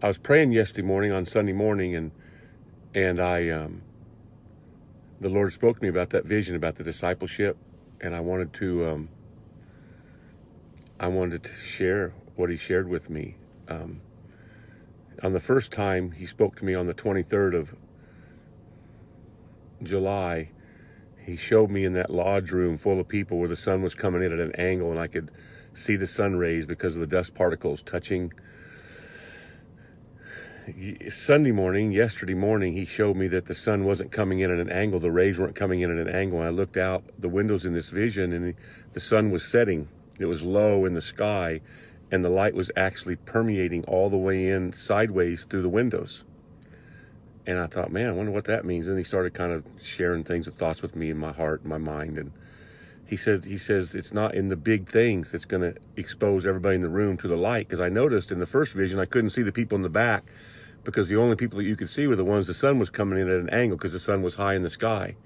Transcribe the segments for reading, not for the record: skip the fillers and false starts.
I was praying yesterday morning on Sunday morning, and the Lord spoke to me about that vision about the discipleship, and I wanted to share what He shared with me. On the first time He spoke to me on the 23rd of July, He showed me in that lodge room full of people where the sun was coming in at an angle, and I could see the sun rays because of the dust particles touching. Yesterday morning, He showed me that the sun wasn't coming in at an angle. The rays weren't coming in at an angle. And I looked out the windows in this vision, and the sun was setting. It was low in the sky, and the light was actually permeating all the way in sideways through the windows. And I thought, man, I wonder what that means. And He started kind of sharing thoughts with me in my heart and my mind. And He says it's not in the big things that's going to expose everybody in the room to the light. Because I noticed in the first vision, I couldn't see the people in the back, because the only people that you could see were the ones the sun was coming in at an angle because the sun was high in the sky.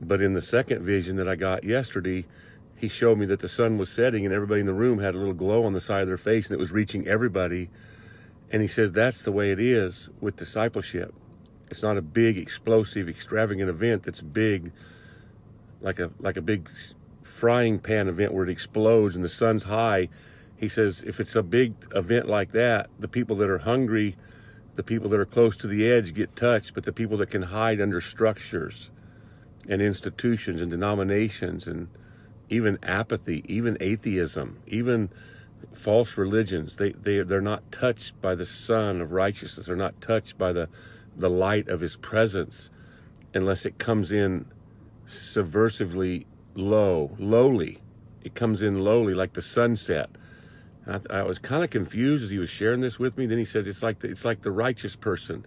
But in the second vision that I got yesterday, He showed me that the sun was setting and everybody in the room had a little glow on the side of their face, and it was reaching everybody. And He says that's the way it is with discipleship. It's not a big, explosive, extravagant event that's big, like a big frying pan event where it explodes and the sun's high. He says if it's a big event like that, the people that are hungry, the people that are close to the edge get touched, but the people that can hide under structures and institutions and denominations and even apathy, even atheism, even false religions, they're not touched by the sun of righteousness. They're not touched by the light of His presence unless it comes in subversively lowly. It comes in lowly like the sunset. I was kind of confused as He was sharing this with me. Then He says it's like the righteous person.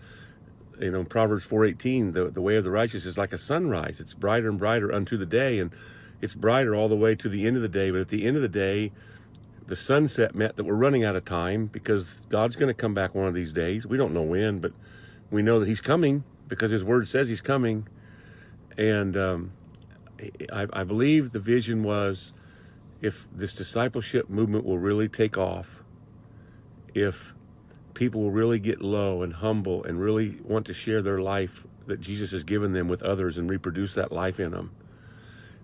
You know, in Proverbs 4:18, the way of the righteous is like a sunrise. It's brighter and brighter unto the day, and it's brighter all the way to the end of the day. But at the end of the day, the sunset meant that we're running out of time, because God's going to come back one of these days. We don't know when, but we know that He's coming because His word says He's coming. And I believe the vision was, if this discipleship movement will really take off, if people will really get low and humble and really want to share their life that Jesus has given them with others and reproduce that life in them,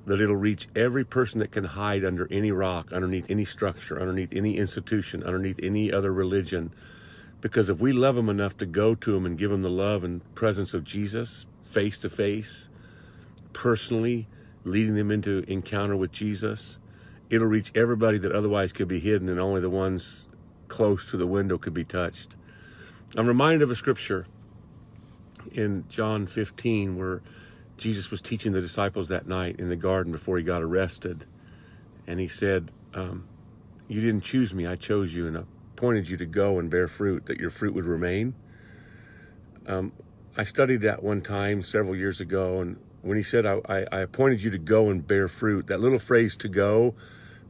that it'll reach every person that can hide under any rock, underneath any structure, underneath any institution, underneath any other religion. Because if we love them enough to go to them and give them the love and presence of Jesus face to face, personally, leading them into encounter with Jesus, it'll reach everybody that otherwise could be hidden, and only the ones close to the window could be touched. I'm reminded of a scripture in John 15 where Jesus was teaching the disciples that night in the garden before He got arrested. And He said, you didn't choose me, I chose you, and appointed you to go and bear fruit, that your fruit would remain. I studied that one time several years ago, and when He said, I appointed you to go and bear fruit, that little phrase, to go,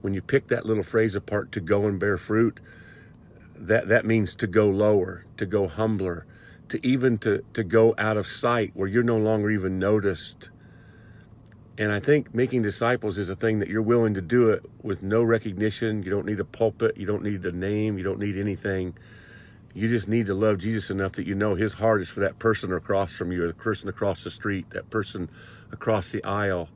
when you pick that little phrase apart, to go and bear fruit, that means to go lower, to go humbler, to go out of sight where you're no longer even noticed. And I think making disciples is a thing that you're willing to do it with no recognition. You don't need a pulpit. You don't need a name. You don't need anything. You just need to love Jesus enough that you know His heart is for that person across from you, or the person across the street, that person across the aisle.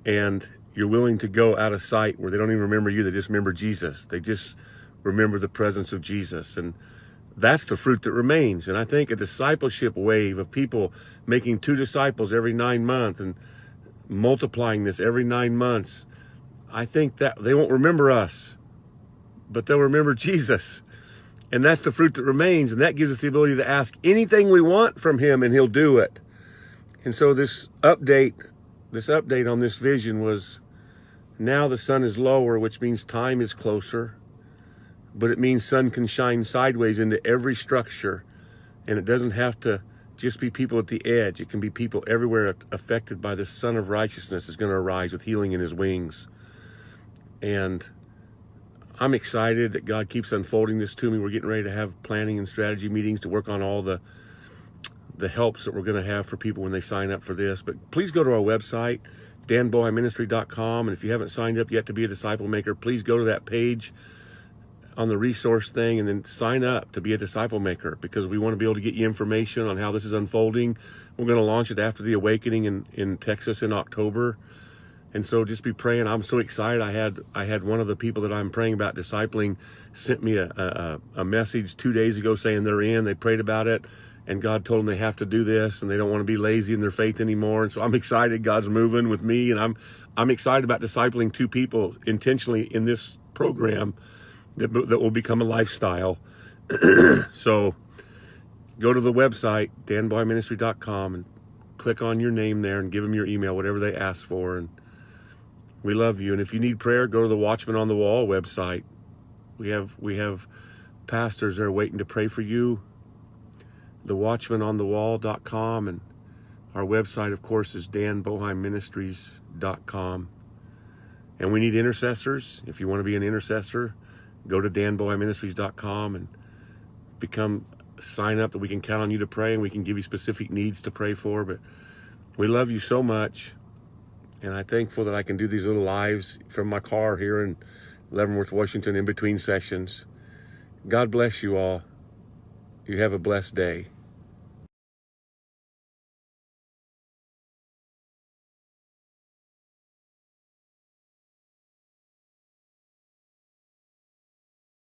And you're willing to go out of sight where they don't even remember you. They just remember Jesus. They just remember the presence of Jesus. And that's the fruit that remains. And I think a discipleship wave of people making 2 disciples every 9 months and multiplying this every 9 months, I think that they won't remember us, but they'll remember Jesus. And that's the fruit that remains. And that gives us the ability to ask anything we want from Him, and He'll do it. And so this update on this vision was, now the sun is lower, which means time is closer. But it means sun can shine sideways into every structure. And it doesn't have to just be people at the edge. It can be people everywhere affected by the Son of Righteousness is going to arise with healing in His wings. And I'm excited that God keeps unfolding this to me. We're getting ready to have planning and strategy meetings to work on all the helps that we're going to have for people when they sign up for this. But please go to our website, danbohaiministry.com. And if you haven't signed up yet to be a disciple maker, please go to that page. on the resource thing, and then sign up to be a disciple maker, because we want to be able to get you information on how this is unfolding. We're going to launch it after the awakening in Texas in October. And so just be praying. I'm so excited. I had one of the people that I'm praying about discipling sent me a message 2 days ago saying they're in. They prayed about it, and God told them they have to do this, and they don't want to be lazy in their faith anymore. And so I'm excited. God's moving with me, and I'm excited about discipling 2 people intentionally in this program that will become a lifestyle. So go to the website, danboyministry.com, and click on your name there and give them your email, whatever they ask for. And we love you. And if you need prayer, go to the Watchman on the Wall website. We have pastors there waiting to pray for you. thewatchmanonthewall.com, and our website, of course, is danboheimministries.com. And we need intercessors. If you want to be an intercessor, go to danboheimministries.com and sign up, that we can count on you to pray, and we can give you specific needs to pray for. But we love you so much, and I'm thankful that I can do these little lives from my car here in Leavenworth, Washington, in between sessions. God bless you all. You have a blessed day.